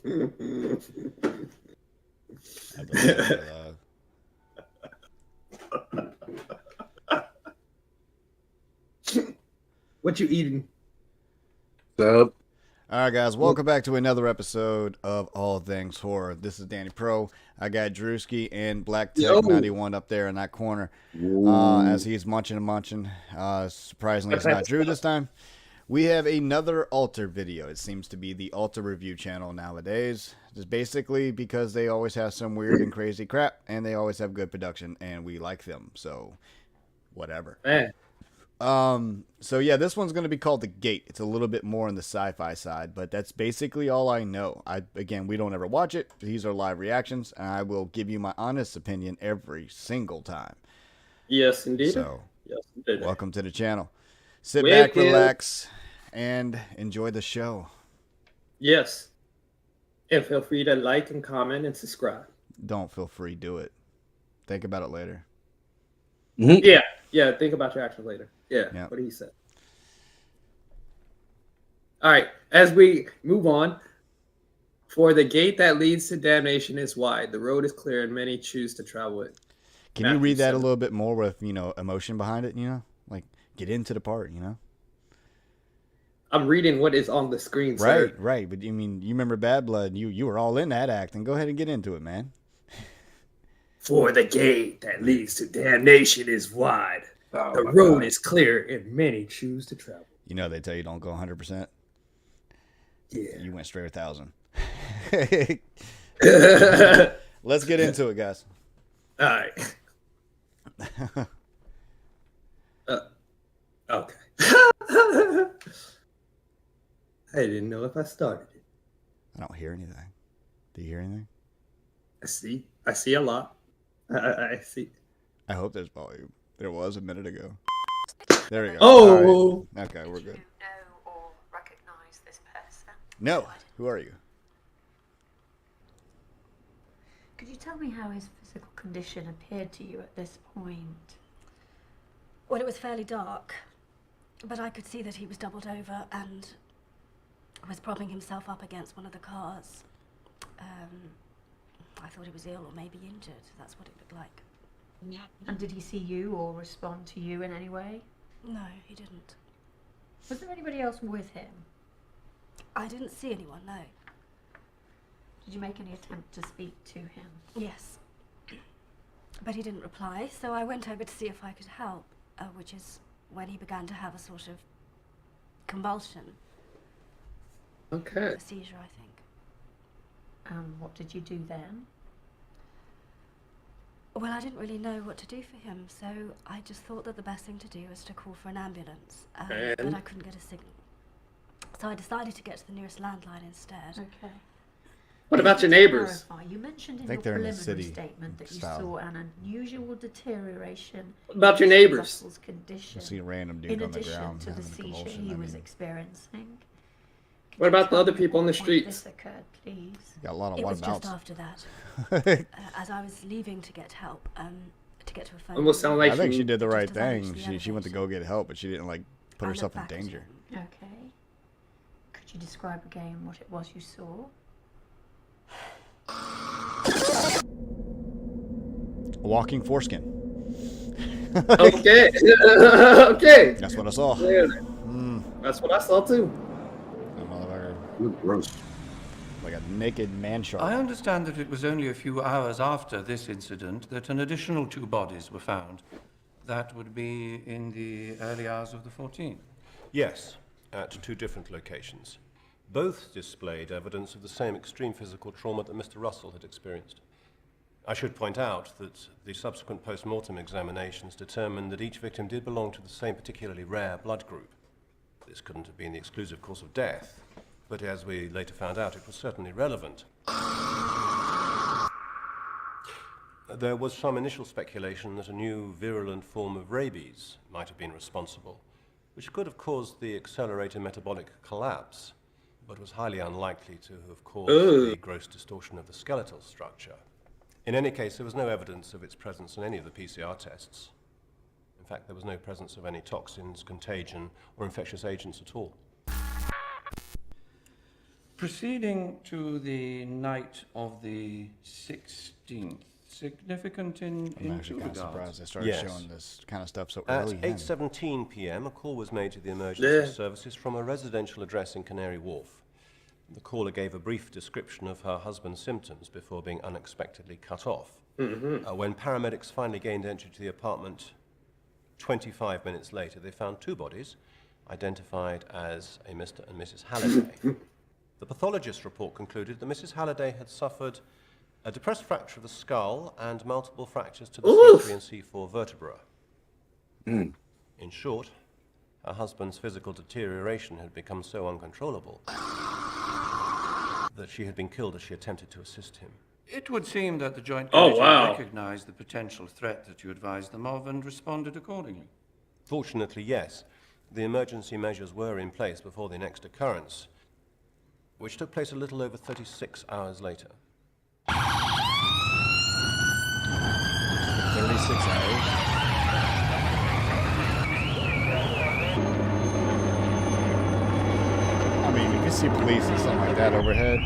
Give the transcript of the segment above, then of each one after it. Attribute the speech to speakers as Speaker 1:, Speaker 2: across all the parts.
Speaker 1: I have to listen to
Speaker 2: What you eating?
Speaker 3: Sup?
Speaker 1: All right, guys, welcome back to another episode of All Things Horror. This is Danny Pro. I got Drewski and Black
Speaker 2: Yo.
Speaker 1: Tech 91 up there in that corner as he's munching and munching. Surprisingly, it's not Drew this time. We have another Alter video. It seems to be the Alter review channel nowadays. Just basically because they always have some weird and crazy crap, and they always have good production, and we like them. So, whatever.
Speaker 2: Man.
Speaker 1: So yeah, this one's going to be called The Gate. It's a little bit more on the sci-fi side, but that's basically all I know. Again, we don't ever watch it. These are live reactions, and I will give you my honest opinion every single time.
Speaker 2: Yes, indeed.
Speaker 1: So,
Speaker 2: yes, indeed.
Speaker 1: welcome to the channel. Sit back, relax, and enjoy the show.
Speaker 2: Yes. And feel free to like and comment and subscribe.
Speaker 1: Don't feel free, do it. Think about it later.
Speaker 2: Yeah. Yeah, think about your action later. Yeah. What he said. All right, as we move on, for the gate that leads to damnation is wide. The road is clear and many choose to travel it.
Speaker 1: Can you read that a little bit more with, emotion behind it, Like, get into the part,
Speaker 2: I'm reading what is on the screen, sir.
Speaker 1: Right. But, you remember Bad Blood. You were all in that act, and go ahead and get into it, man.
Speaker 2: For the gate that leads to damnation is wide. The road is clear and many choose to travel.
Speaker 1: They tell you don't go 100%.
Speaker 2: Yeah.
Speaker 1: You went straight 1,000. Let's get into it, guys.
Speaker 2: All right. Okay. I didn't know if I started it.
Speaker 1: I don't hear anything. Do you hear anything?
Speaker 2: I see a lot. I see.
Speaker 1: I hope there's volume. There was a minute ago. There we go.
Speaker 2: Oh.
Speaker 1: Right. Okay, we're good.
Speaker 4: Do you know or recognize this person?
Speaker 1: No. Who are you?
Speaker 4: Could you tell me how his physical condition appeared to you at this point?
Speaker 5: Well, it was fairly dark, but I could see that he was doubled over and was propping himself up against one of the cars. I thought he was ill or maybe injured. That's what it looked like.
Speaker 4: And did he see you or respond to you in any way?
Speaker 5: No, he didn't.
Speaker 4: Was there anybody else with him?
Speaker 5: I didn't see anyone, no.
Speaker 4: Did you make any attempt to speak to him?
Speaker 5: Yes. But he didn't reply, so I went over to see if I could help, which is when he began to have a sort of convulsion.
Speaker 2: Okay.
Speaker 5: A seizure, I think.
Speaker 4: What did you do then?
Speaker 5: Well, I didn't really know what to do for him, so I just thought that the best thing to do was to call for an ambulance, but I couldn't get a signal. So I decided to get to the nearest landline instead.
Speaker 4: Okay.
Speaker 2: What about your neighbors?
Speaker 4: Clarify, you mentioned in
Speaker 1: think
Speaker 4: your
Speaker 1: they're in the
Speaker 4: preliminary
Speaker 1: city
Speaker 4: statement that you
Speaker 1: style.
Speaker 4: saw an unusual deterioration
Speaker 2: What about your
Speaker 4: in
Speaker 2: neighbors?
Speaker 4: Russell's condition.
Speaker 1: I see a random dude
Speaker 4: In
Speaker 1: on the
Speaker 4: addition
Speaker 1: ground
Speaker 4: to the
Speaker 1: having a
Speaker 4: seizure
Speaker 1: convulsion.
Speaker 4: he
Speaker 1: I
Speaker 4: was
Speaker 1: mean,
Speaker 4: experiencing.
Speaker 2: What about the other people on the streets?
Speaker 4: This occurred, please.
Speaker 1: got a lot of
Speaker 5: It was just
Speaker 1: whatabouts.
Speaker 5: after that, as I was leaving to get help, to get to a phone.
Speaker 2: Almost sound like
Speaker 1: I think she did the right
Speaker 5: Just as I reached
Speaker 1: thing.
Speaker 5: the
Speaker 1: She went to go get help, but she didn't put
Speaker 5: I
Speaker 1: herself
Speaker 5: looked
Speaker 1: in
Speaker 5: back at
Speaker 1: danger.
Speaker 5: him.
Speaker 4: Okay. Could you describe again what it was you saw?
Speaker 1: A walking foreskin.
Speaker 2: Okay. Okay.
Speaker 1: That's what I saw.
Speaker 2: Yeah. That's what I saw too.
Speaker 1: That motherfucker,
Speaker 3: Gross.
Speaker 1: like a naked man shark.
Speaker 6: I understand that it was only a few hours after this incident that an additional 2 bodies were found. That would be in the early hours of the 14th.
Speaker 7: Yes, at 2 different locations. Both displayed evidence of the same extreme physical trauma that Mr. Russell had experienced. I should point out that the subsequent post-mortem examinations determined that each victim did belong to the same particularly rare blood group. This couldn't have been the exclusive cause of death, but as we later found out, it was certainly relevant. There was some initial speculation that a new virulent form of rabies might have been responsible, which could have caused the accelerated metabolic collapse, but was highly unlikely to have caused the gross distortion of the skeletal structure. In any case, there was no evidence of its presence in any of the PCR tests. In fact, there was no presence of any toxins, contagion, or infectious agents at all.
Speaker 6: Proceeding to the night of the 16th, significant in
Speaker 1: I'm actually
Speaker 6: two
Speaker 1: kind of
Speaker 6: regards.
Speaker 1: surprised they started
Speaker 7: Yes.
Speaker 1: showing this kind of stuff so
Speaker 7: At
Speaker 1: early.
Speaker 7: 8:17 p.m., a call was made to the emergency
Speaker 2: Yeah.
Speaker 7: services from a residential address in Canary Wharf. The caller gave a brief description of her husband's symptoms before being unexpectedly cut off. When paramedics finally gained entry to the apartment 25 minutes later, they found two bodies, identified as a Mr. and Mrs. Halliday. The pathologist's report concluded that Mrs. Halliday had suffered a depressed fracture of the skull and multiple fractures to the
Speaker 2: Oof.
Speaker 7: C3 and C4 vertebrae. In short, her husband's physical deterioration had become so uncontrollable that she had been killed as she attempted to assist him.
Speaker 6: It would seem that the Joint
Speaker 2: Oh,
Speaker 6: Committee
Speaker 2: wow.
Speaker 6: recognized the potential threat that you advised them of and responded accordingly.
Speaker 7: Fortunately, yes, the emergency measures were in place before the next occurrence, which took place a little over 36 hours later.
Speaker 1: 36 hours. I mean, if you see police and something like that overhead,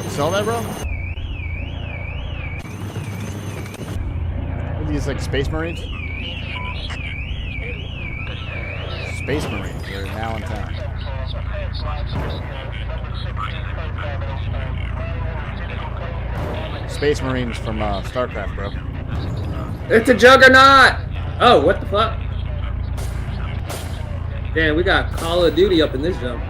Speaker 1: you saw that, bro? Are these like Space Marines? Space Marines are now in town. Space Marines from StarCraft, bro.
Speaker 2: It's a juggernaut! Oh, what the fuck? Damn, we got Call of Duty up in this jump.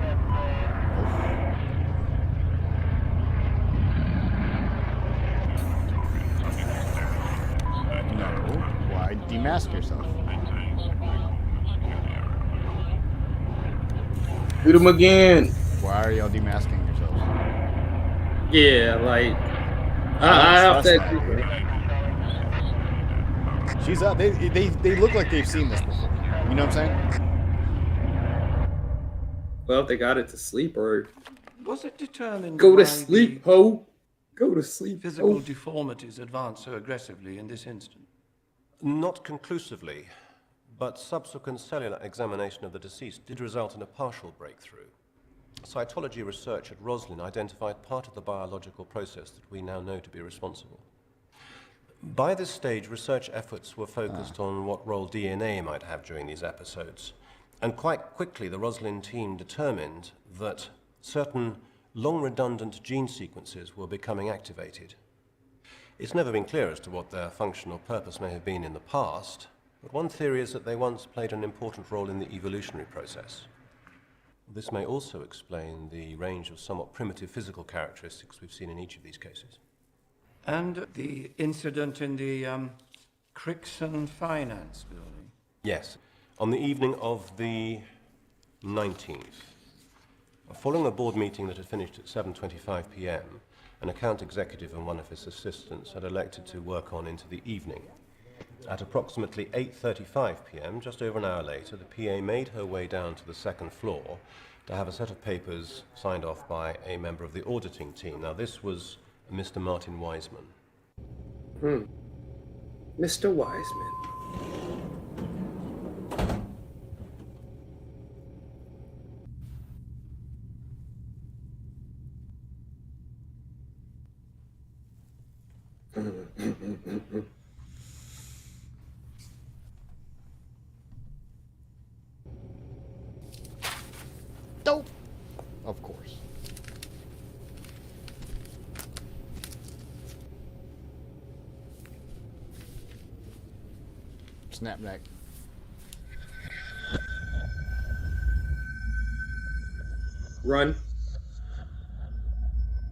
Speaker 1: No. Why demask yourself?
Speaker 3: Shoot him again.
Speaker 1: Why are y'all demasking yourselves?
Speaker 2: Yeah, like
Speaker 1: I
Speaker 2: I
Speaker 1: don't
Speaker 2: have
Speaker 1: trust
Speaker 2: to.
Speaker 1: that. She's up. They look like they've seen this before. You know what I'm saying?
Speaker 2: Well, if they got it to sleep or
Speaker 6: Was it determined
Speaker 2: go
Speaker 6: why
Speaker 2: to sleep, ho. Go to sleep.
Speaker 6: the physical
Speaker 2: Ho.
Speaker 6: deformities advanced so aggressively in this instance?
Speaker 7: Not conclusively, but subsequent cellular examination of the deceased did result in a partial breakthrough. Cytology research at Roslin identified part of the biological process that we now know to be responsible. By this stage, research efforts were focused on what role DNA might have during these episodes, and quite quickly the Roslin team determined that certain long-redundant gene sequences were becoming activated. It's never been clear as to what their function or purpose may have been in the past, but one theory is that they once played an important role in the evolutionary process. This may also explain the range of somewhat primitive physical characteristics we've seen in each of these cases.
Speaker 6: And the incident in the Crixon Finance building?
Speaker 7: Yes, on the evening of the 19th, following a board meeting that had finished at 7:25 p.m., an account executive and one of his assistants had elected to work on into the evening. At approximately 8:35 p.m., just over an hour later, the PA made her way down to the second floor to have a set of papers signed off by a member of the auditing team. Now, this was Mr. Martin Wiseman.
Speaker 2: Mr. Wiseman.
Speaker 1: Dope. Of course. Snapback.
Speaker 2: Run.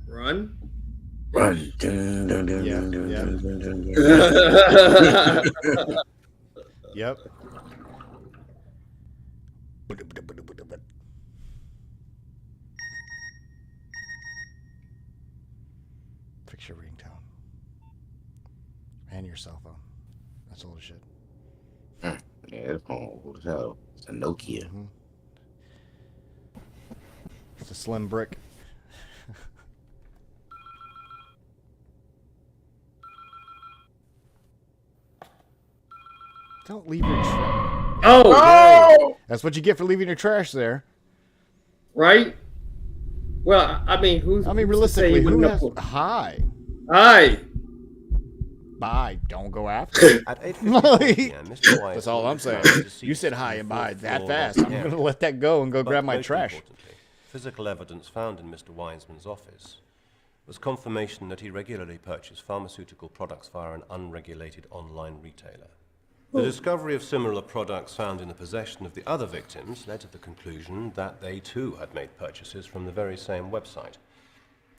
Speaker 2: Run.
Speaker 3: Run. Dun, dun, dun,
Speaker 1: Yeah,
Speaker 3: dun, dun,
Speaker 1: yeah.
Speaker 3: dun, dun, dun, dun.
Speaker 1: Yep. Fix your ringtone. And your cell phone. That's all the shit.
Speaker 3: Yeah, it's old as hell. It's a Nokia.
Speaker 1: It's a slim brick. Don't leave your trash.
Speaker 2: Oh,
Speaker 1: That's what you get for leaving your trash there.
Speaker 2: right. Well, I mean, who's?
Speaker 1: I mean,
Speaker 2: who's to say
Speaker 1: realistically,
Speaker 2: he
Speaker 1: who
Speaker 2: wouldn't
Speaker 1: has...
Speaker 2: have-
Speaker 1: Hi.
Speaker 2: Hi.
Speaker 1: Bye. Don't go after.
Speaker 7: At 8:54 p.m., Mr. White.
Speaker 1: That's all I'm saying. You said hi and bye that fast. I'm going to let that go and go grab my trash.
Speaker 7: Physical evidence found in Mr. Wiseman's office was confirmation that he regularly purchased pharmaceutical products via an unregulated online retailer. The discovery of similar products found in the possession of the other victims led to the conclusion that they too had made purchases from the very same website.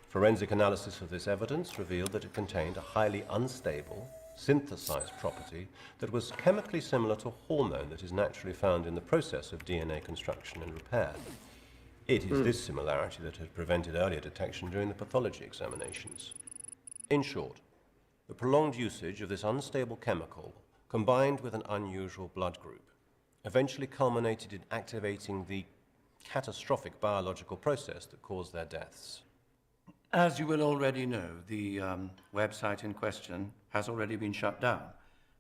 Speaker 7: Forensic analysis of this evidence revealed that it contained a highly unstable, synthesized property that was chemically similar to a hormone that is naturally found in the process of DNA construction and repair. It is this similarity that had prevented earlier detection during the pathology examinations. In short, the prolonged usage of this unstable chemical, combined with an unusual blood group, eventually culminated in activating the catastrophic biological process that caused their deaths.
Speaker 6: As you will already know, the website in question has already been shut down,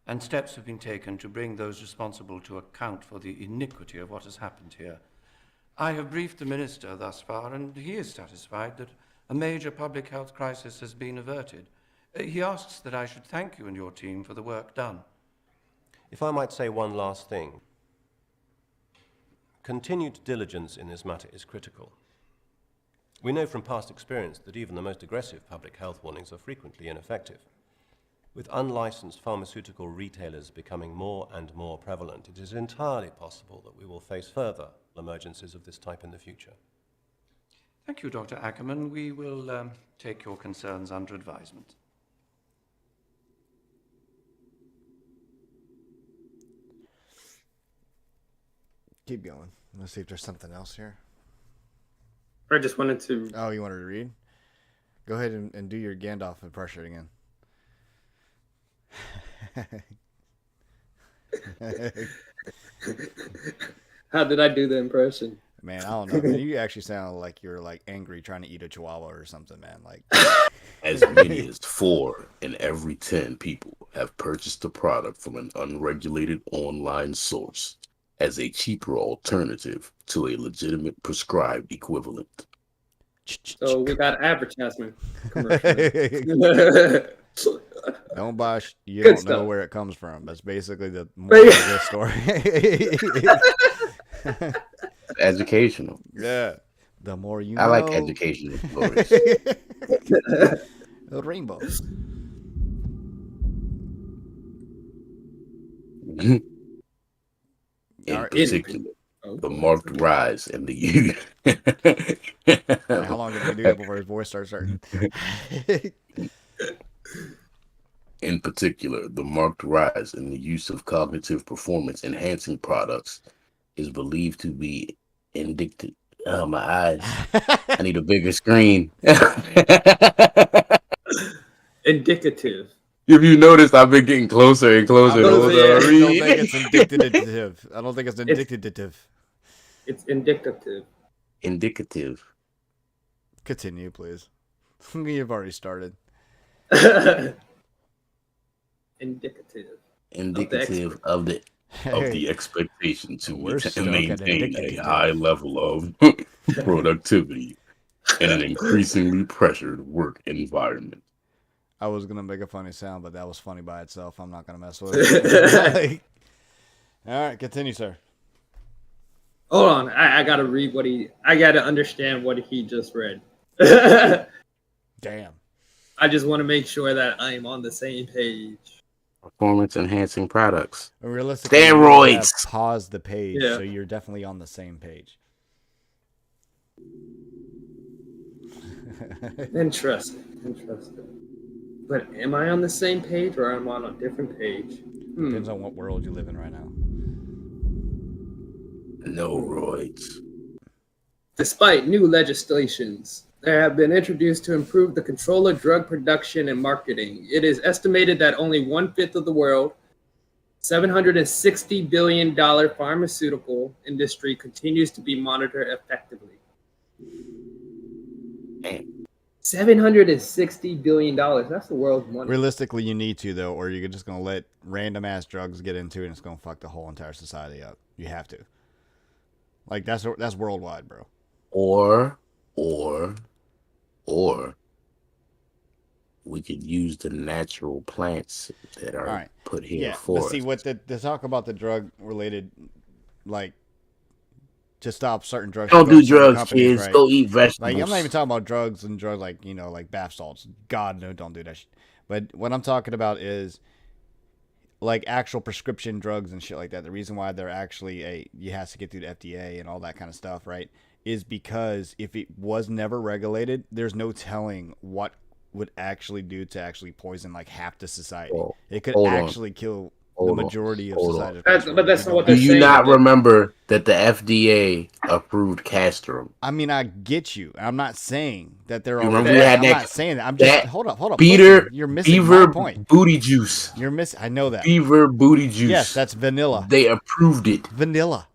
Speaker 6: and steps have been taken to bring those responsible to account for the iniquity of what has happened here. I have briefed the minister thus far, and he is satisfied that a major public health crisis has been averted. He asks that I should thank you and your team for the work done.
Speaker 7: If I might say one last thing, continued diligence in this matter is critical. We know from past experience that even the most aggressive public health warnings are frequently ineffective. With unlicensed pharmaceutical retailers becoming more and more prevalent, it is entirely possible that we will face further emergencies of this type in the future.
Speaker 6: Thank you, Dr. Ackerman. We will take your concerns under advisement.
Speaker 1: Keep going. Let's see if there's something else here.
Speaker 2: I just wanted to.
Speaker 1: Oh, you wanted to read? Go ahead and do your Gandalf impression again.
Speaker 2: How did I do the impression?
Speaker 1: Man, I don't know. Man, you actually sound like you're like angry trying to eat a chihuahua or something, man. Like
Speaker 3: As many as 4 in every 10 people have purchased the product from an unregulated online source as a cheaper alternative to a legitimate prescribed equivalent.
Speaker 2: So we got advertisement commercial.
Speaker 1: don't buy. You
Speaker 2: Good
Speaker 1: don't
Speaker 2: stuff.
Speaker 1: know where it comes from. That's basically the moral of this story.
Speaker 3: Educational.
Speaker 1: Yeah. The more you
Speaker 3: I
Speaker 1: know.
Speaker 3: like educational stories.
Speaker 1: The rainbow.
Speaker 3: In
Speaker 1: Alright.
Speaker 3: particular, the marked rise in the use.
Speaker 1: How long did we do it before his voice starts hurting?
Speaker 3: In particular, the marked rise in the use of cognitive performance enhancing products is believed to be indicative. Oh, my eyes. I need a bigger screen.
Speaker 2: Indicative.
Speaker 3: If you noticed, I've been getting closer and closer.
Speaker 1: I
Speaker 3: the
Speaker 1: don't
Speaker 3: older
Speaker 1: think
Speaker 3: I read.
Speaker 1: it's indicative. I don't think it's indicative.
Speaker 2: It's indicative.
Speaker 3: Indicative.
Speaker 1: Continue, please. You've already started.
Speaker 2: Indicative.
Speaker 3: Indicative of the expectation to
Speaker 1: We're stuck at
Speaker 3: maintain a
Speaker 1: indicative.
Speaker 3: high level of productivity in an increasingly pressured work environment.
Speaker 1: I was gonna make a funny sound, but that was funny by itself. I'm not gonna mess with it. All right, continue, sir.
Speaker 2: Hold on. I gotta read what I gotta understand what he just read.
Speaker 1: Damn.
Speaker 2: I just want to make sure that I am on the same page.
Speaker 3: Performance enhancing products.
Speaker 1: Realistically, you
Speaker 3: Steroids.
Speaker 1: have paused the page,
Speaker 2: Yeah.
Speaker 1: so you're definitely on the same page.
Speaker 2: Interesting. But am I on the same page or am I on a different page?
Speaker 1: Depends on what world you live in right now.
Speaker 3: No roids.
Speaker 2: Despite new legislations that have been introduced to improve the control of drug production and marketing, it is estimated that only 1/5 of the world, $760 billion pharmaceutical industry continues to be monitored effectively.
Speaker 3: Damn.
Speaker 2: $760 billion. That's the world's money.
Speaker 1: Realistically, you need to though, or you're just gonna let random ass drugs get into it, and it's gonna fuck the whole entire society up. You have to. Like that's worldwide, bro.
Speaker 3: Or we could use the natural plants that are put here for
Speaker 1: but
Speaker 3: us.
Speaker 1: see what the talk about the drug related, like, to stop certain drugs.
Speaker 3: Don't do drugs, kids. Right? Go eat vegetables.
Speaker 1: Like, I'm not even talking about drugs like, you know, like bath salts. God, no, don't do that shit. But what I'm talking about is like actual prescription drugs and shit like that. The reason why they're actually you has to get through the FDA and all that kind of stuff, right? Is because if it was never regulated, there's no telling what would actually do to actually poison like half the society. It could actually kill the majority of society.
Speaker 2: But that's not what they're saying.
Speaker 3: Do you not remember that the FDA approved Castrum?
Speaker 1: I mean, I get you. I'm not saying that they're all.
Speaker 3: Remember we had
Speaker 1: I'm not saying that. I'm just hold up.
Speaker 3: Beaver,
Speaker 1: you're missing
Speaker 3: Beaver
Speaker 1: my point.
Speaker 3: Booty juice.
Speaker 1: You're missing. I know that.
Speaker 3: Beaver booty juice.
Speaker 1: Yes, that's vanilla.
Speaker 3: They approved it.
Speaker 1: Vanilla.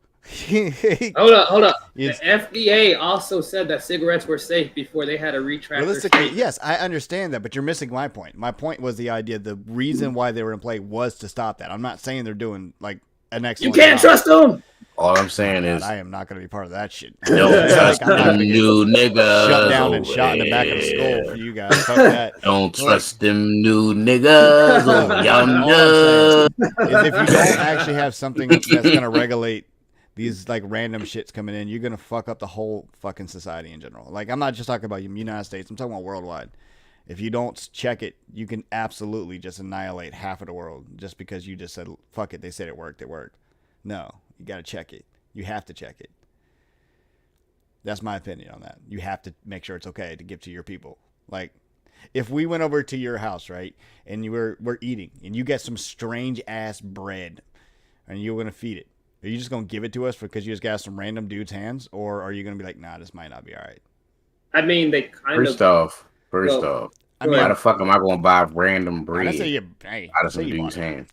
Speaker 2: Hold up. The FDA also said that cigarettes were safe before they had a retract.
Speaker 1: Realistically, yes, I understand that, but you're missing my point. My point was the idea, the reason why they were in play was to stop that. I'm not saying they're doing like an excellent
Speaker 2: You can't trust them.
Speaker 3: All I'm saying is
Speaker 1: I am not going to be part of that shit.
Speaker 3: Don't trust them new niggas.
Speaker 1: Shut down and shot in the back of the skull for you guys. Fuck that.
Speaker 3: Don't trust them new niggas.
Speaker 1: All I'm saying is if you don't actually have something that's going to regulate these like random shits coming in, you're gonna fuck up the whole fucking society in general. Like, I'm not just talking about the United States, I'm talking about worldwide. If you don't check it, you can absolutely just annihilate half of the world just because you just said fuck it, they said it worked. No, you gotta check it. You have to check it. That's my opinion on that. You have to make sure it's okay to give to your people. Like, if we went over to your house, right, and we're eating and you get some strange ass bread and you're gonna feed it, are you just going to give it to us because you just got some random dude's hands? Or are you going to be like, nah, this might not be all right?
Speaker 2: I mean, they kind
Speaker 3: First off, why the fuck am I going to buy random bread out of some dude's hands?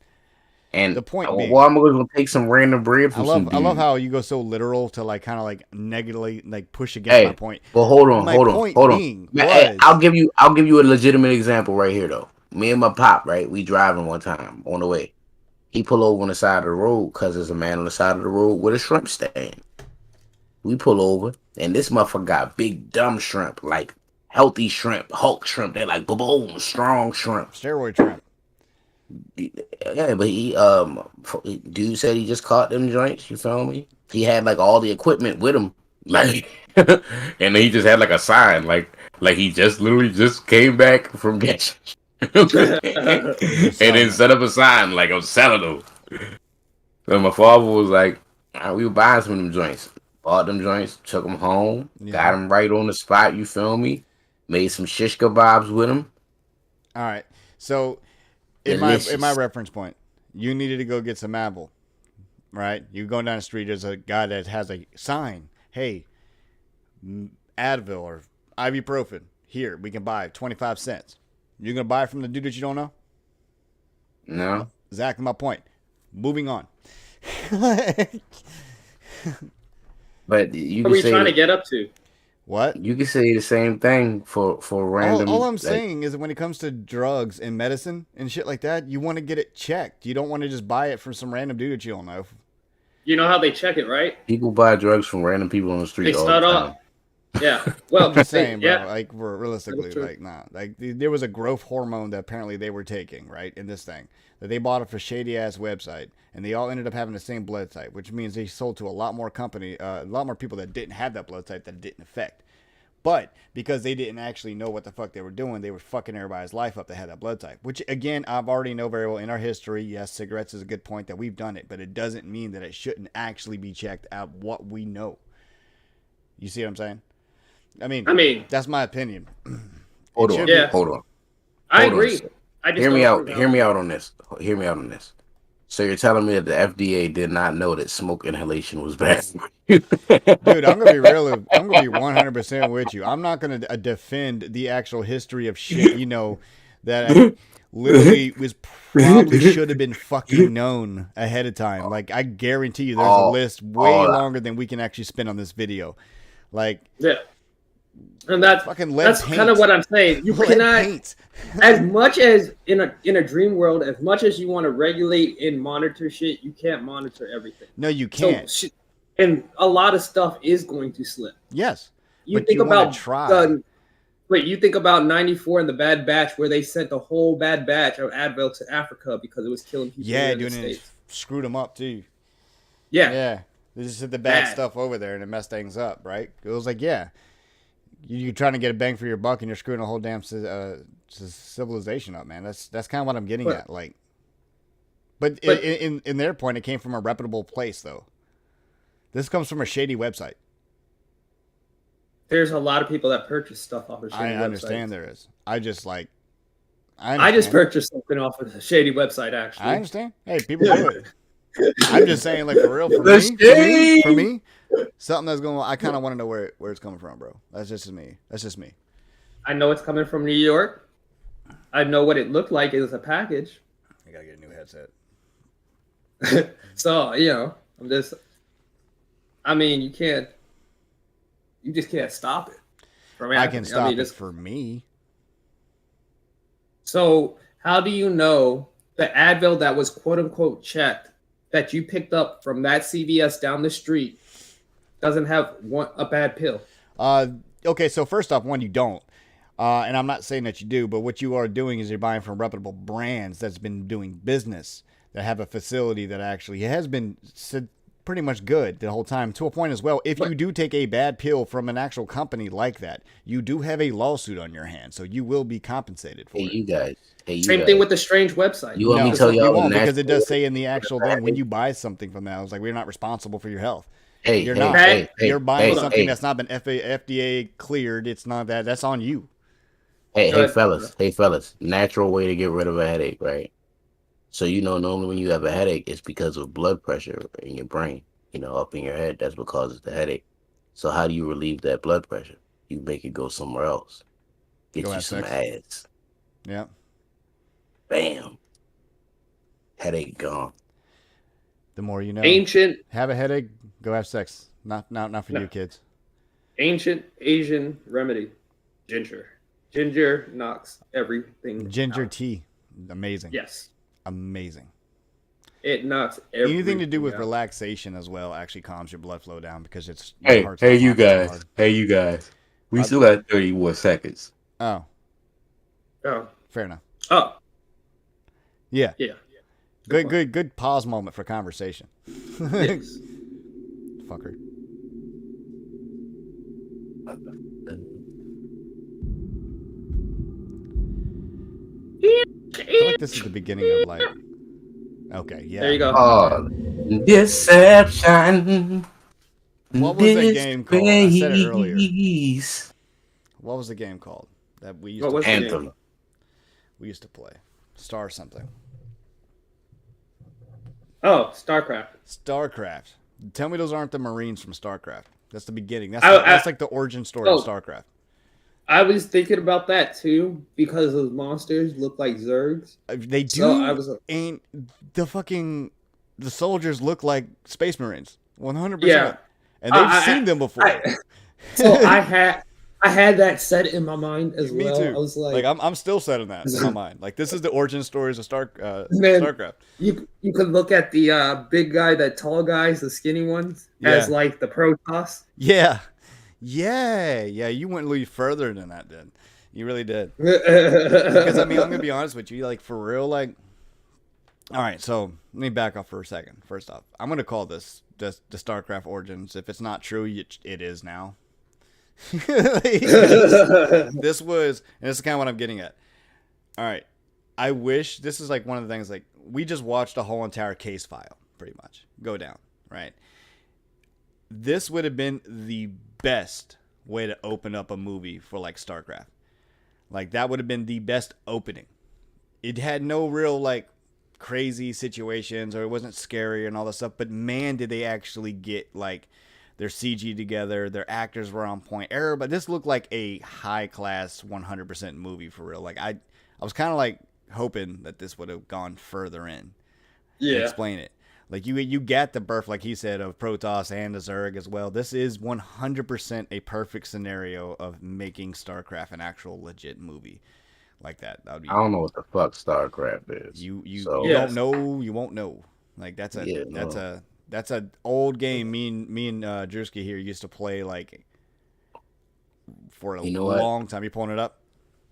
Speaker 3: And
Speaker 1: the point being,
Speaker 3: I'm going to take some random bread from some dude.
Speaker 1: I love how you go so literal to like kind of like negatively like push against my point.
Speaker 3: Well, hold on. I'll give you a legitimate example right here though. Me and my pop, right? We driving one time on the way. He pull over on the side of the road because there's a man on the side of the road with a shrimp stand. We pull over, and this motherfucker got big dumb shrimp, like healthy shrimp, Hulk shrimp. They're like boom, strong shrimp,
Speaker 1: steroid shrimp.
Speaker 3: Yeah, but dude said he just caught them joints. You feel me? He had like all the equipment with him, like, and then he just had like a sign, like he just literally just came back from getting. And then set up a sign like I'm selling them. So my father was like, we were buying some of them joints. Bought them joints, took them home, got them right on the spot, you feel me? Made some shish kebabs with them.
Speaker 1: All right. So in my reference point, you needed to go get some apple, right? You're going down the street, there's a guy that has a sign. Hey, Advil or ibuprofen, here, we can buy 25 cents. You're going to buy from the dude that you don't know?
Speaker 3: No.
Speaker 1: Exactly my point. Moving on.
Speaker 3: But you
Speaker 2: what are we trying to get up to?
Speaker 1: What?
Speaker 3: You can say the same thing for random.
Speaker 1: All I'm saying is that when it comes to drugs and medicine and shit like that, you want to get it checked. You don't want to just buy it from some random dude that you don't know.
Speaker 2: You know how they check it, right?
Speaker 3: People buy drugs from random people on the street.
Speaker 2: They start off. Yeah, well,
Speaker 1: I'm just saying, bro. Like, realistically, like, nah. Like, there was a growth hormone that apparently they were taking, right, in this thing that they bought it for shady ass website, and they all ended up having the same blood type, which means they sold to a lot more people that didn't have that blood type that didn't affect. But because they didn't actually know what the fuck they were doing, they were fucking everybody's life up that had that blood type. Which, again, I've already know very well in our history. Yes, cigarettes is a good point that we've done it, but it doesn't mean that it shouldn't actually be checked out what we know. You see what I'm saying? I mean, that's my opinion.
Speaker 3: Hold on.
Speaker 2: I agree.
Speaker 3: Hear me out on this. So you're telling me that the FDA did not know that smoke inhalation was bad?
Speaker 1: Dude, I'm gonna be real. I'm gonna be 100% with you. I'm not gonna defend the actual history of shit. You know that literally was probably should have been fucking known ahead of time. Like, I guarantee you, there's a list way longer than we can actually spin on this video. Like,
Speaker 2: And that's
Speaker 1: Fucking lead
Speaker 2: that's
Speaker 1: paint.
Speaker 2: kind of what I'm saying. You
Speaker 1: Lead
Speaker 2: cannot,
Speaker 1: paint.
Speaker 2: as much as in a dream world, as much as you want to regulate and monitor shit, you can't monitor everything.
Speaker 1: No, you can't.
Speaker 2: So, and a lot of stuff is going to slip.
Speaker 1: Yes.
Speaker 2: You
Speaker 1: But
Speaker 2: think
Speaker 1: you wanna
Speaker 2: about
Speaker 1: try.
Speaker 2: you think about '94 and the Bad Batch, where they sent the whole Bad Batch of Advil to Africa because it was killing people.
Speaker 1: Yeah,
Speaker 2: here in the
Speaker 1: doing it
Speaker 2: States.
Speaker 1: screwed them up too.
Speaker 2: Yeah.
Speaker 1: Yeah. They just did the bad
Speaker 2: Bad.
Speaker 1: stuff over there and it messed things up, right? It was like, yeah. You're trying to get a bang for your buck and you're screwing a whole damn civilization up, man. That's kind of what I'm getting at. Like, but in their point, it came from a reputable place, though. This comes from a shady website.
Speaker 2: There's a lot of people that purchase stuff off of shady
Speaker 1: I understand
Speaker 2: websites.
Speaker 1: there is. I just
Speaker 2: purchased something off of a shady website, actually.
Speaker 1: I understand. Hey, people do it. I'm just saying, like, for real, for me, something that's going on, I kind of want to know where it's coming from, bro. That's just me.
Speaker 2: I know it's coming from New York. I know what it looked like as a package.
Speaker 1: I gotta get a new headset.
Speaker 2: So, you just can't stop it from
Speaker 1: I
Speaker 2: happening.
Speaker 1: can stop it
Speaker 2: it's-
Speaker 1: for me.
Speaker 2: So, how do you know the Advil that was quote unquote checked that you picked up from that CVS down the street doesn't have a bad pill?
Speaker 1: Okay, so first off, one, you don't. And I'm not saying that you do, but what you are doing is you're buying from reputable brands that's been doing business, that have a facility that actually has been pretty much good the whole time, to a point as well. If you do take a bad pill from an actual company like that, you do have a lawsuit on your hands, so you will be compensated for it.
Speaker 3: You guys.
Speaker 2: Same thing with the strange website.
Speaker 3: You want me to
Speaker 1: No,
Speaker 3: tell
Speaker 1: you
Speaker 3: y'all
Speaker 1: won't,
Speaker 3: the
Speaker 1: because it
Speaker 3: national-
Speaker 1: does say in the actual thing, when you buy something from that, it's like, we're not responsible for your health. You're not.
Speaker 3: Hey,
Speaker 1: You're buying
Speaker 3: hey,
Speaker 1: something
Speaker 3: hey.
Speaker 1: that's not been FDA cleared. It's not that. That's on you.
Speaker 3: Hey, fellas. Natural way to get rid of a headache, right? So, normally when you have a headache, it's because of blood pressure in your brain, up in your head. That's what causes the headache. So how do you relieve that blood pressure? You make it go somewhere else. Get
Speaker 1: Go
Speaker 3: you
Speaker 1: have
Speaker 3: some
Speaker 1: sex.
Speaker 3: ads.
Speaker 1: Yeah.
Speaker 3: Bam. Headache gone.
Speaker 1: The more you know.
Speaker 2: Ancient
Speaker 1: Have a headache, go have sex. Not for
Speaker 2: No.
Speaker 1: you kids.
Speaker 2: Ancient Asian remedy. Ginger. Ginger knocks everything
Speaker 1: Ginger
Speaker 2: out.
Speaker 1: tea. Amazing.
Speaker 2: Yes.
Speaker 1: Amazing.
Speaker 2: It knocks everything
Speaker 1: Anything to do with
Speaker 2: out.
Speaker 1: relaxation as well actually calms your blood flow down, because it's
Speaker 8: Hey,
Speaker 1: heart's
Speaker 8: hey,
Speaker 1: not
Speaker 8: you
Speaker 1: pumping so
Speaker 8: guys.
Speaker 1: hard.
Speaker 8: Hey, you guys. We still got 30 more seconds.
Speaker 1: Oh,
Speaker 2: Oh.
Speaker 1: fair enough.
Speaker 2: Oh.
Speaker 1: Yeah.
Speaker 2: Yeah.
Speaker 1: Good pause moment for conversation.
Speaker 2: Yes.
Speaker 1: Fucker. I feel like this is the beginning of like. Okay, yeah.
Speaker 2: There you go.
Speaker 8: Oh, deception.
Speaker 1: What was that game called? I said it earlier.
Speaker 8: Disgrace.
Speaker 1: What was the game called that we used
Speaker 2: What
Speaker 1: to
Speaker 2: was
Speaker 1: play?
Speaker 2: the game?
Speaker 3: Anthem.
Speaker 1: We used to play Star something.
Speaker 2: Oh, StarCraft.
Speaker 1: StarCraft. Tell me those aren't the Marines from StarCraft. That's the beginning. That's
Speaker 2: I-
Speaker 1: that's like the origin story of
Speaker 2: Oh.
Speaker 1: StarCraft.
Speaker 2: I was thinking about that too because those monsters look like Zergs.
Speaker 1: They do.
Speaker 2: So I was-
Speaker 1: ain't the soldiers look like Space Marines. 100%.
Speaker 2: Yeah.
Speaker 1: And they've
Speaker 2: I-
Speaker 1: seen them before.
Speaker 2: So I had that set in my mind as
Speaker 1: Me
Speaker 2: well.
Speaker 1: too.
Speaker 2: I was like,
Speaker 1: I'm still setting that in my mind. Like, this is the origin stories of
Speaker 2: Man.
Speaker 1: StarCraft.
Speaker 2: you could look at the big guy, the tall guys, the skinny ones, as
Speaker 1: Yeah.
Speaker 2: like the Protoss.
Speaker 1: Yeah. You went a little further than that, did. You really did. Because
Speaker 2: Because
Speaker 1: I'm gonna be honest with you, like, for real, like. All right, so let me back off for a second. First off, I'm gonna call this the StarCraft origins. If it's not true, it is now. This was, and this is kind of what I'm getting at. All right, I wish this is like one of the things, like, we just watched a whole entire case file pretty much go down, right? This would have been the best way to open up a movie for like StarCraft. Like, that would have been the best opening. It had no real like crazy situations, or it wasn't scary and all that stuff, but man, did they actually get like their CG together, their actors were on point. But this looked like a high class 100% movie for real. Like, I was kind of like hoping that this would have gone further in.
Speaker 2: yeah,
Speaker 1: Explain it. Like you get the birth, like he said, of Protoss and the Zerg as well. This is 100% a perfect scenario of making StarCraft an actual legit movie like that. That would be.
Speaker 3: I don't know what the fuck StarCraft is.
Speaker 1: You
Speaker 2: Yes.
Speaker 1: don't know, you won't know. Like that's a old game. Me and Drewski here used to play like for a long time. You pulling it up?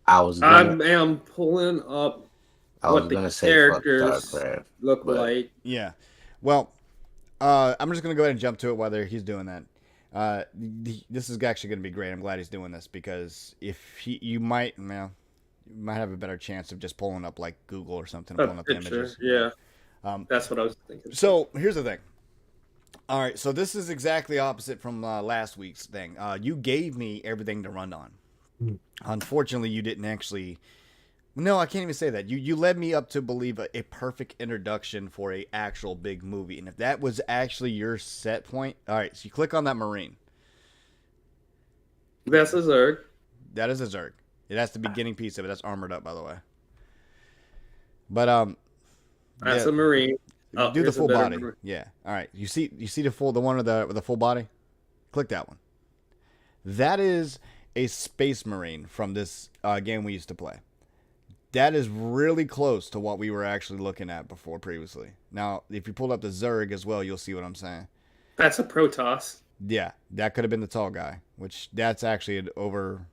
Speaker 3: I was.
Speaker 2: I am pulling up what the
Speaker 3: say
Speaker 2: characters
Speaker 3: StarCraft,
Speaker 2: look like.
Speaker 1: Yeah. Well, I'm just gonna go ahead and jump to it while he's doing that. This is actually gonna be great. I'm glad he's doing this because if you might have a better chance of just pulling up like Google or something, pulling up the images.
Speaker 2: Yeah. That's what I was thinking.
Speaker 1: So here's the thing. All right, so this is exactly opposite from last week's thing. You gave me everything to run on. Unfortunately, you didn't actually. No, I can't even say that. You led me up to believe a perfect introduction for a actual big movie, and if that was actually your set point, all right. So you click on that Marine.
Speaker 2: That's a Zerg.
Speaker 1: That is a Zerg. That's the beginning piece of it. That's armored up, by the way. But
Speaker 2: that's a Marine. Oh,
Speaker 1: do the full body.
Speaker 2: Marine.
Speaker 1: Yeah. All right. You see the one with the full body? Click that one. That is a Space Marine from this game we used to play. That is really close to what we were actually looking at before previously. Now, if you pulled up the Zerg as well, you'll see what I'm saying.
Speaker 2: That's a Protoss.
Speaker 1: Yeah, that could have been the tall guy, which that's actually an over.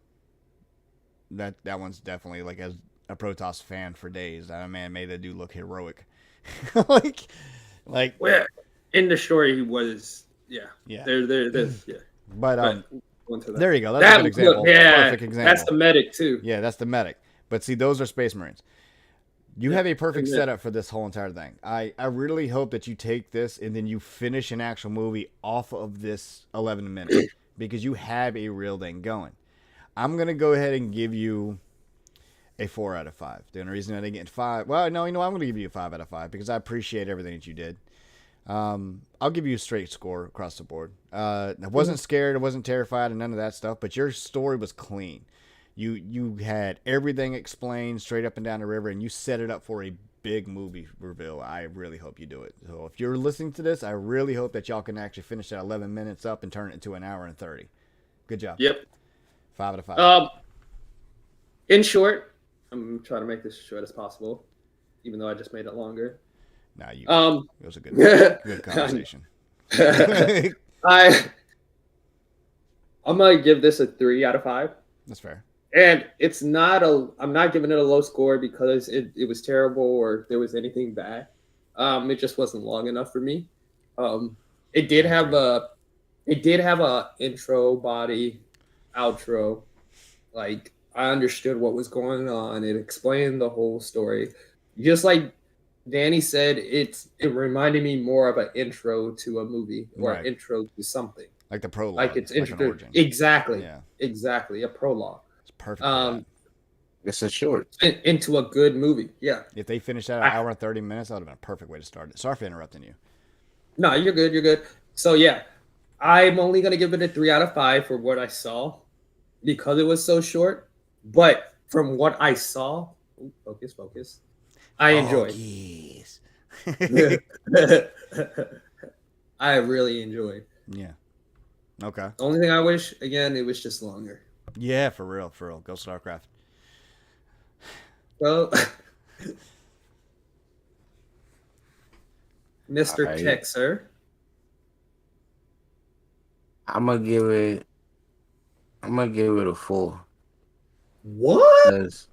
Speaker 1: That one's definitely like as a Protoss fan for days. That man made that dude look heroic. like.
Speaker 2: Well, in the story, he was yeah. There's yeah.
Speaker 1: But there you go. That's a good example. Perfect example.
Speaker 2: That's the medic too.
Speaker 1: Yeah, that's the medic. But see, those are Space Marines. You have a perfect setup for this whole entire thing. I really hope that you take this and then you finish an actual movie off of this 11 minutes because you have a real thing going. I'm going to go ahead and give you a 4 out of 5. The only reason I didn't get 5, well, no, I'm going to give you a 5 out of 5 because I appreciate everything that you did. I'll give you a straight score across the board. I wasn't scared, I wasn't terrified, and none of that stuff, but your story was clean. You had everything explained straight up and down the river, and you set it up for a big movie reveal. I really hope you do it. So if you're listening to this, I really hope that y'all can actually finish that 11 minutes up and turn it into an hour and 30. Good job.
Speaker 2: Yep.
Speaker 1: 5 out of 5.
Speaker 2: In short, I'm trying to make this as short as possible, even though I just made it longer.
Speaker 1: Nah, it was a good conversation.
Speaker 2: I'm gonna give this a 3 out of 5.
Speaker 1: That's fair.
Speaker 2: And it's not I'm not giving it a low score because it was terrible or there was anything bad. It just wasn't long enough for me. It did have a intro, body, outro. Like I understood what was going on. It explained the whole story. Just like Danny said, it reminded me more of an intro to a movie or an intro to something.
Speaker 1: Like the prologue.
Speaker 2: Like it's
Speaker 1: introduced.
Speaker 2: Exactly.
Speaker 1: Yeah.
Speaker 2: Exactly. A prologue.
Speaker 1: It's perfect.
Speaker 3: It's a short.
Speaker 2: Into a good movie. Yeah.
Speaker 1: If they finished that an hour and 30 minutes, that would have been a perfect way to start it. Sorry for interrupting you.
Speaker 2: No, you're good. You're good. So yeah, I'm only going to give it a 3 out of 5 for what I saw because it was so short. But from what I saw, focus. I enjoyed.
Speaker 1: Yes.
Speaker 2: I really enjoyed.
Speaker 1: Yeah. Okay.
Speaker 2: The only thing I wish, again, it was just longer.
Speaker 1: Yeah, for real. Go StarCraft.
Speaker 2: Well, Mr. Texer.
Speaker 3: I'm gonna give it a 4.
Speaker 2: What?
Speaker 3: Because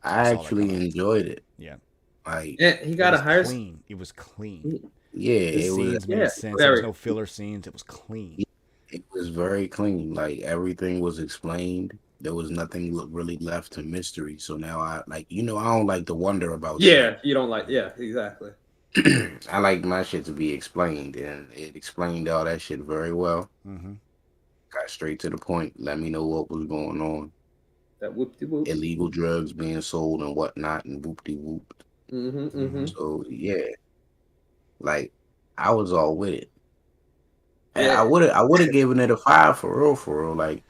Speaker 3: I actually enjoyed it.
Speaker 1: Yeah.
Speaker 3: Like
Speaker 2: he got a higher.
Speaker 1: Clean. It was clean.
Speaker 3: Yeah, it was.
Speaker 1: Made sense. There was no filler scenes. It was clean.
Speaker 3: It was very clean. Like everything was explained. There was nothing really left to mystery. So now I I don't like to wonder about.
Speaker 2: Yeah, shit. You don't like. Yeah, exactly.
Speaker 3: I like my shit to be explained, and it explained all that shit very well.
Speaker 1: Mm-hmm.
Speaker 3: Got straight to the point. Let me know what was going on.
Speaker 2: That whoop-de-whoop.
Speaker 3: Illegal drugs being sold and whatnot, and whoop-de-whoop.
Speaker 2: Mm-hmm.
Speaker 3: So yeah, like I was all with it. And
Speaker 2: yeah.
Speaker 3: I would have given it a 5 for real. Like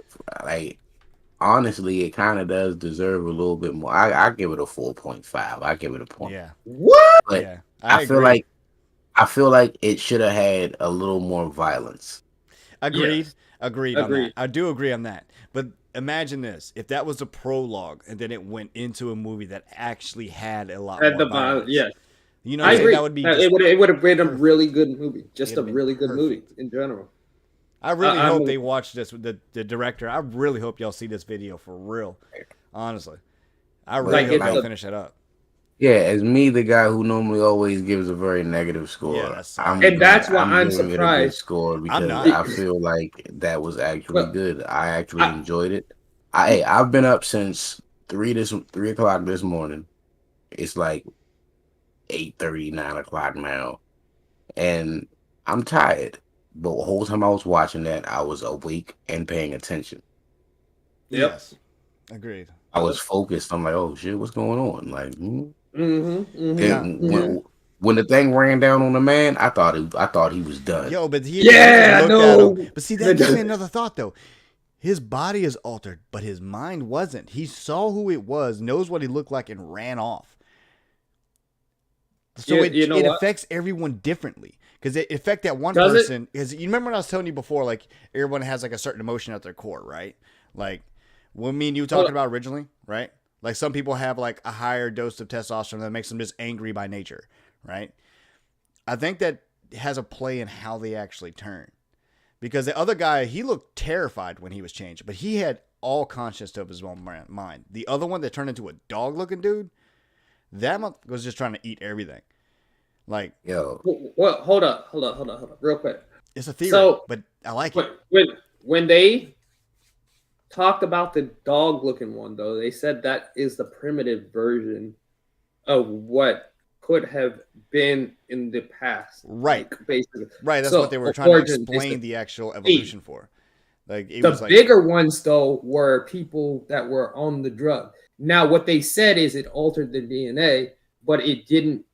Speaker 3: honestly, it kind of does deserve a little bit more. I give it a 4.5. I give it a point.
Speaker 1: Yeah.
Speaker 2: What?
Speaker 3: But
Speaker 1: yeah.
Speaker 3: I feel like I feel like it should have had a little more violence.
Speaker 1: Agreed.
Speaker 2: Yes.
Speaker 1: Agreed on that.
Speaker 2: Agreed.
Speaker 1: I do agree on that. But imagine this: if that was a prologue, and then it went into a movie that actually had a lot
Speaker 2: At
Speaker 1: more
Speaker 2: the
Speaker 1: violence.
Speaker 2: yeah,
Speaker 1: You know,
Speaker 2: I agree.
Speaker 1: that would be.
Speaker 2: It would have been a
Speaker 1: perfect.
Speaker 2: really good movie. Just
Speaker 1: It'd
Speaker 2: a
Speaker 1: have been
Speaker 2: really good movie
Speaker 1: perfect.
Speaker 2: in general.
Speaker 1: I really
Speaker 2: I'm-
Speaker 1: hope they watch this. The director. I really hope y'all see this video for real. Honestly, I really
Speaker 3: Like,
Speaker 1: hope
Speaker 2: it's
Speaker 1: y'all
Speaker 2: a-
Speaker 1: finish it up.
Speaker 3: Yeah, as me, the guy who normally always gives a very negative score,
Speaker 1: Yeah, that's
Speaker 2: And that's why I'm
Speaker 3: giving it a good
Speaker 2: surprised.
Speaker 3: score because
Speaker 1: not.
Speaker 3: I feel like that was actually
Speaker 2: Well,
Speaker 3: good. I actually enjoyed it. I've been up since 3 o'clock this morning. It's like 8:30, 9 o'clock now, and I'm tired. But the whole time I was watching that, I was awake and paying attention.
Speaker 2: Yep.
Speaker 1: Yes, agreed.
Speaker 3: I was focused. I'm like, oh shit, what's going on? Like,
Speaker 2: Mm-hmm.
Speaker 3: Then when the thing ran down on the man, I thought he was done.
Speaker 1: Yo, but he
Speaker 2: Yeah,
Speaker 1: looked
Speaker 2: no.
Speaker 1: at him. But see, that gives me another thought though. His body is altered, but his mind wasn't. He saw who it was, knows what he looked like, and ran off. So
Speaker 2: You know
Speaker 1: it
Speaker 2: what?
Speaker 1: affects everyone differently. Because it affect that one
Speaker 2: Does it?
Speaker 1: person. Because you remember when I was telling you before, like everyone has like a certain emotion at their core, right? Like when me and you were talking about originally, right? Like some people have like a higher dose of testosterone that makes them just angry by nature, right? I think that has a play in how they actually turn. Because the other guy, he looked terrified when he was changed, but he had all conscious of his own mind. The other one that turned into a dog-looking dude, that was just trying to eat everything. Like,
Speaker 3: Yo,
Speaker 2: Well, hold up, real quick.
Speaker 1: it's a theory,
Speaker 2: So-
Speaker 1: but I like it.
Speaker 2: When they talked about the dog-looking one, though, they said that is the primitive version of what could have been in the past.
Speaker 1: Right.
Speaker 2: Like, basically.
Speaker 1: Right, that's
Speaker 2: So,
Speaker 1: what they were trying to
Speaker 2: origin is
Speaker 1: explain the actual evolution for. Like, it
Speaker 2: The
Speaker 1: was like,
Speaker 2: bigger ones, though, were people that were on the drug. Now, what they said is it altered the DNA, but it didn't.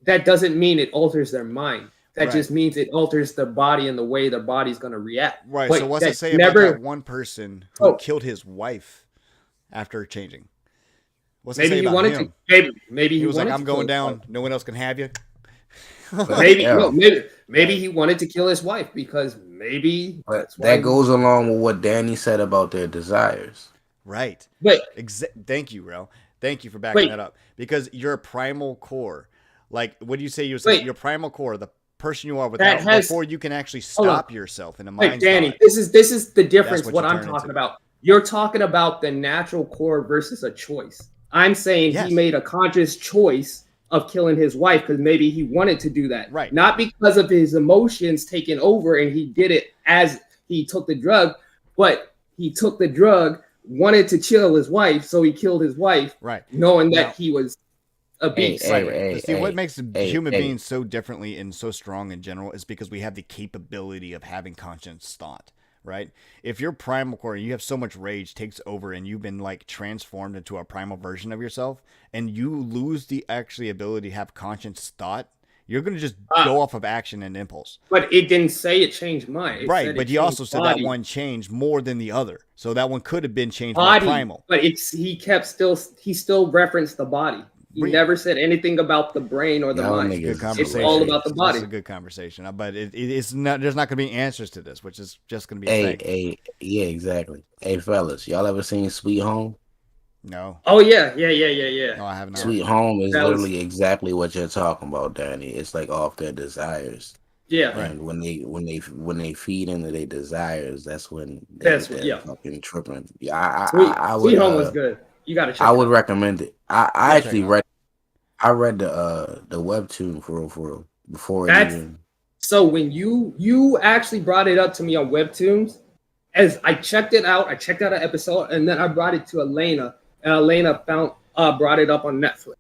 Speaker 2: That doesn't mean it alters their mind. That
Speaker 1: Right.
Speaker 2: just means it alters their body and the way their body's going to react.
Speaker 1: right,
Speaker 2: But
Speaker 1: so what's
Speaker 2: that
Speaker 1: it say about
Speaker 2: never-
Speaker 1: that one person who
Speaker 2: Oh.
Speaker 1: killed his wife after changing? What's it
Speaker 2: Maybe
Speaker 1: say
Speaker 2: he
Speaker 1: about
Speaker 2: wanted
Speaker 1: him?
Speaker 2: to. Maybe
Speaker 1: He was like,
Speaker 2: wanted
Speaker 1: I'm
Speaker 2: to kill
Speaker 1: going
Speaker 2: his
Speaker 1: down.
Speaker 2: wife.
Speaker 1: No one else can have you.
Speaker 2: Maybe
Speaker 3: Yeah.
Speaker 2: no, maybe he wanted to kill his wife because maybe
Speaker 3: but
Speaker 2: that's why
Speaker 3: that
Speaker 2: he-
Speaker 3: goes along with what Danny said about their desires.
Speaker 1: Right.
Speaker 2: But
Speaker 1: Thank you, Rel. Thank you for backing
Speaker 2: Wait.
Speaker 1: that up. Because your primal core, like, what do you say? You say
Speaker 2: Wait.
Speaker 1: your primal core, the person you are,
Speaker 2: That
Speaker 1: without
Speaker 2: has-
Speaker 1: before you can actually
Speaker 2: Hold on.
Speaker 1: stop yourself in a
Speaker 2: wait,
Speaker 1: mind.
Speaker 2: Danny,
Speaker 1: thought.
Speaker 2: this is the difference.
Speaker 1: what
Speaker 2: What
Speaker 1: you
Speaker 2: I'm
Speaker 1: turn
Speaker 2: talking
Speaker 1: into.
Speaker 2: about. You're talking about the natural core versus a choice. I'm saying
Speaker 1: Yes.
Speaker 2: he made a conscious choice of killing his wife because maybe he wanted to do that.
Speaker 1: Right.
Speaker 2: Not because of his emotions taking over and he did it as he took the drug, but he took the drug, wanted to kill his wife, so he killed his wife,
Speaker 1: Right.
Speaker 2: knowing
Speaker 1: Now-
Speaker 2: that he was a beast.
Speaker 3: Hey,
Speaker 1: Right.
Speaker 3: hey,
Speaker 1: But see,
Speaker 3: hey,
Speaker 1: what makes human
Speaker 3: hey.
Speaker 1: beings so differently and so strong in general is because we have the capability of having conscious thought, right? If your primal core, you have so much rage takes over and you've been like transformed into a primal version of yourself and you lose the actually ability to have conscious thought, you're going to just go off of action and impulse.
Speaker 2: But it didn't say it changed mine. It
Speaker 1: Right.
Speaker 2: said
Speaker 1: But
Speaker 2: it
Speaker 1: he also
Speaker 2: changed
Speaker 1: said
Speaker 2: body.
Speaker 1: that one changed more than the other. So that one could have been changed more
Speaker 2: body,
Speaker 1: primal.
Speaker 2: but he still referenced the body. He
Speaker 1: Right.
Speaker 2: never said anything about the brain or the
Speaker 3: Y'all
Speaker 2: mind.
Speaker 3: niggas
Speaker 1: Good
Speaker 3: is
Speaker 1: conversation.
Speaker 2: It's all about the
Speaker 1: This
Speaker 2: body.
Speaker 1: is a good conversation, but it's not. There's not going to be answers to this, which is just going to be a
Speaker 3: Hey,
Speaker 1: thing.
Speaker 3: hey, yeah, exactly. Hey, fellas, y'all ever seen Sweet Home?
Speaker 1: No,
Speaker 2: Oh yeah.
Speaker 1: no, I have not.
Speaker 3: Sweet Home is
Speaker 2: That was-
Speaker 3: literally exactly what you're talking about, Danny. It's like off their desires,
Speaker 2: Yeah.
Speaker 3: and when they feed into their desires, that's when
Speaker 2: That's
Speaker 3: they're
Speaker 2: what- yeah.
Speaker 3: fucking tripping. Yeah, I would.
Speaker 2: Sweet Home was good. You gotta check.
Speaker 3: I
Speaker 2: it
Speaker 3: would
Speaker 2: out.
Speaker 3: recommend it. I
Speaker 1: check
Speaker 3: actually
Speaker 1: it out.
Speaker 3: read. I read the webtoon for real before it
Speaker 2: That's-
Speaker 3: even.
Speaker 2: So when you actually brought it up to me on Webtoons, as I checked it out, I checked out an episode, and then I brought it to Elena, and Elena brought it up on Netflix.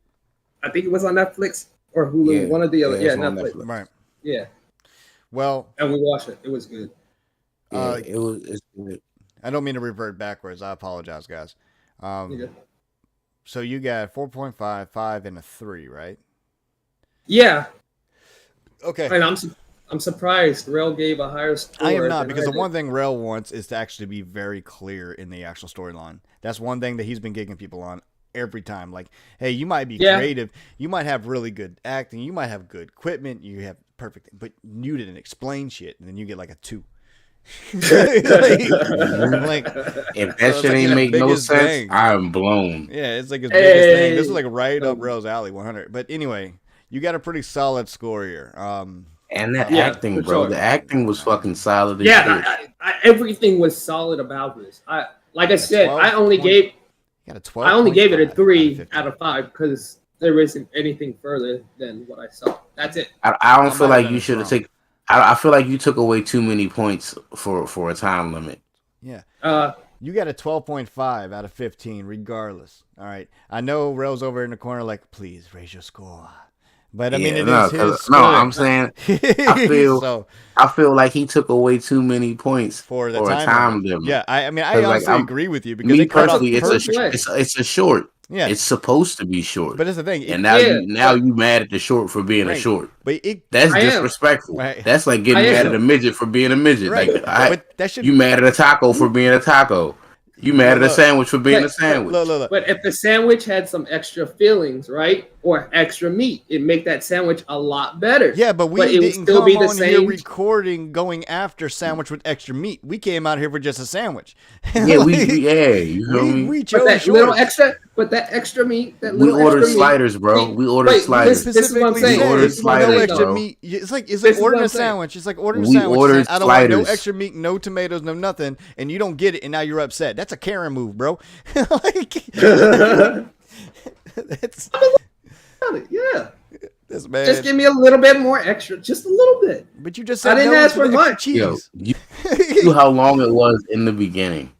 Speaker 2: I think it was on Netflix or Hulu,
Speaker 3: Yeah,
Speaker 2: one of the other. Yeah,
Speaker 3: it's on
Speaker 2: Netflix.
Speaker 3: Netflix.
Speaker 1: Right.
Speaker 2: Yeah,
Speaker 1: Well,
Speaker 2: and we watched it. It was good.
Speaker 3: Yeah, it was. It's good.
Speaker 1: I don't mean to revert backwards. I apologize, guys.
Speaker 2: Yeah.
Speaker 1: So you got 4.5, 5, and a 3, right?
Speaker 2: Yeah,
Speaker 1: Okay.
Speaker 2: and I'm surprised Rel gave a higher score.
Speaker 1: I am not,
Speaker 2: than
Speaker 1: because
Speaker 2: I
Speaker 1: the
Speaker 2: did.
Speaker 1: one thing Rel wants is to actually be very clear in the actual storyline. That's one thing that he's been gigging people on. every time. Like, hey, you might be creative, you might have really good acting, you might have good equipment, you have perfect, but you didn't explain shit, and then you get like a 2.
Speaker 3: If that shit ain't make no sense, I'm blown.
Speaker 1: Yeah, it's like his biggest thing. This is like right up Rell's alley, 100. But anyway, you got a pretty solid score here.
Speaker 3: And that acting, bro, the acting was fucking solid.
Speaker 2: Everything was solid about this. Like I said, I only gave it a 3 out of 5 because there isn't anything further than what I saw. That's it.
Speaker 3: I don't feel like you should have taken. I feel like you took away too many points for a time limit.
Speaker 1: Yeah. You got a 12.5 out of 15, regardless. All right. I know Rell's over in the corner, like, please raise your score. But I mean, it is his score.
Speaker 3: No, I'm saying I feel like he took away too many points for a time limit.
Speaker 1: Yeah, I mean, I honestly agree with you because
Speaker 3: me personally, it's a short. Yeah, it's supposed to be short.
Speaker 1: But that's the thing.
Speaker 3: And now you mad at the short for being a short.
Speaker 1: But
Speaker 3: that's disrespectful. Right. That's like getting mad at a midget for being a midget. Right. Like you mad at a taco for being a taco. You mad at a sandwich for being a sandwich.
Speaker 2: Look. But if the sandwich had some extra fillings, right, or extra meat, it'd make that sandwich a lot better.
Speaker 1: Yeah, but it didn't still come on here recording going after sandwich with extra meat. We came out here for just a sandwich.
Speaker 3: Yeah, you know
Speaker 1: we chose
Speaker 2: that extra meat.
Speaker 3: We ordered sliders, bro. We ordered sliders.
Speaker 2: This is what I'm saying.
Speaker 3: We ordered sliders,
Speaker 1: no extra meat. It's like ordering a sandwich. It's like ordering a sandwich. I don't want no extra meat, no tomatoes, no nothing, and you don't get it, and now you're upset. That's a Karen move, bro. This man.
Speaker 2: Just give me a little bit more extra, just a little bit.
Speaker 1: But you just said
Speaker 2: I didn't ask for much.
Speaker 3: Cheese. You knew how long it was in the beginning.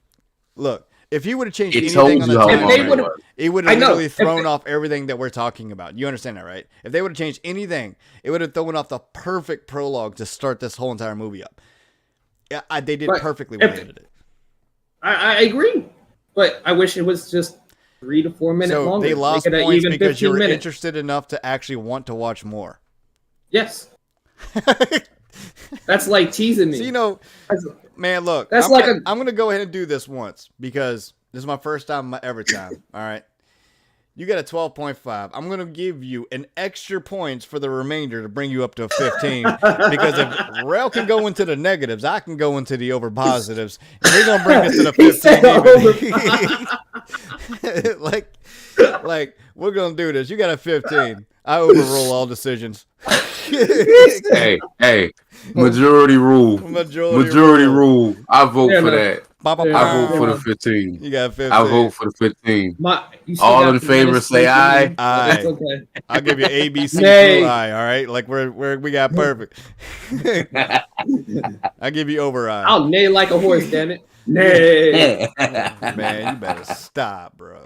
Speaker 1: Look, if you would have changed anything on the timeline, it would have literally thrown off everything that we're talking about. You understand that, right? If they would have changed anything, it would have thrown off the perfect prologue to start this whole entire movie up. Yeah, they did perfectly when they did it.
Speaker 2: I agree, but I wish it was just 3 to 4 minutes longer.
Speaker 1: They lost points because you were interested enough to actually want to watch more.
Speaker 2: Yes. That's like teasing me.
Speaker 1: So, man, look, I'm going to go ahead and do this once because this is my first time ever time. All right. You got a 12.5. I'm going to give you an extra points for the remainder to bring you up to a 15. Because if Rell can go into the negatives, I can go into the over positives. And we're going to bring us to the 15. like, we're going to do this. You got a 15. I overrule all decisions.
Speaker 3: Hey, majority rule. Majority rule. I vote for that. I vote for the 15.
Speaker 1: You got 15.
Speaker 3: I vote for the 15. All in favor say aye.
Speaker 1: Aye. Okay. I'll give you A, B, C, through I. All right, like we got perfect. I'll give you over I.
Speaker 2: I'll neigh like a horse, damn it. Nay.
Speaker 1: Man, you better stop, bro.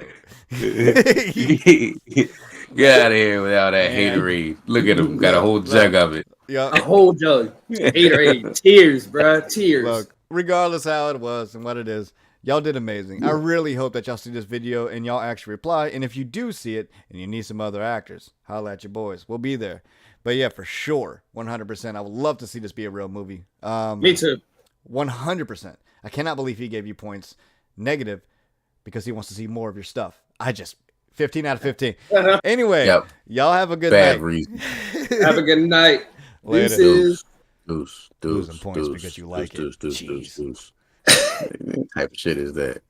Speaker 3: Get out of here with all that haterade. Look at him, got a whole jug of it.
Speaker 2: Yeah, a whole jug. Haterade, tears, bro, tears.
Speaker 1: Look, regardless how it was and what it is, y'all did amazing. I really hope that y'all see this video and y'all actually reply. And if you do see it and you need some other actors, holla at your boys. We'll be there. But yeah, for sure, 100%. I would love to see this be a real movie.
Speaker 2: Me too.
Speaker 1: 100%. I cannot believe he gave you points negative because he wants to see more of your stuff. 15 out of 15. Anyway, y'all have a good night.
Speaker 3: Reason.
Speaker 2: Have a good night.
Speaker 1: Later.
Speaker 3: Deuce.
Speaker 1: Losing points because you like it.
Speaker 3: What type of shit is that?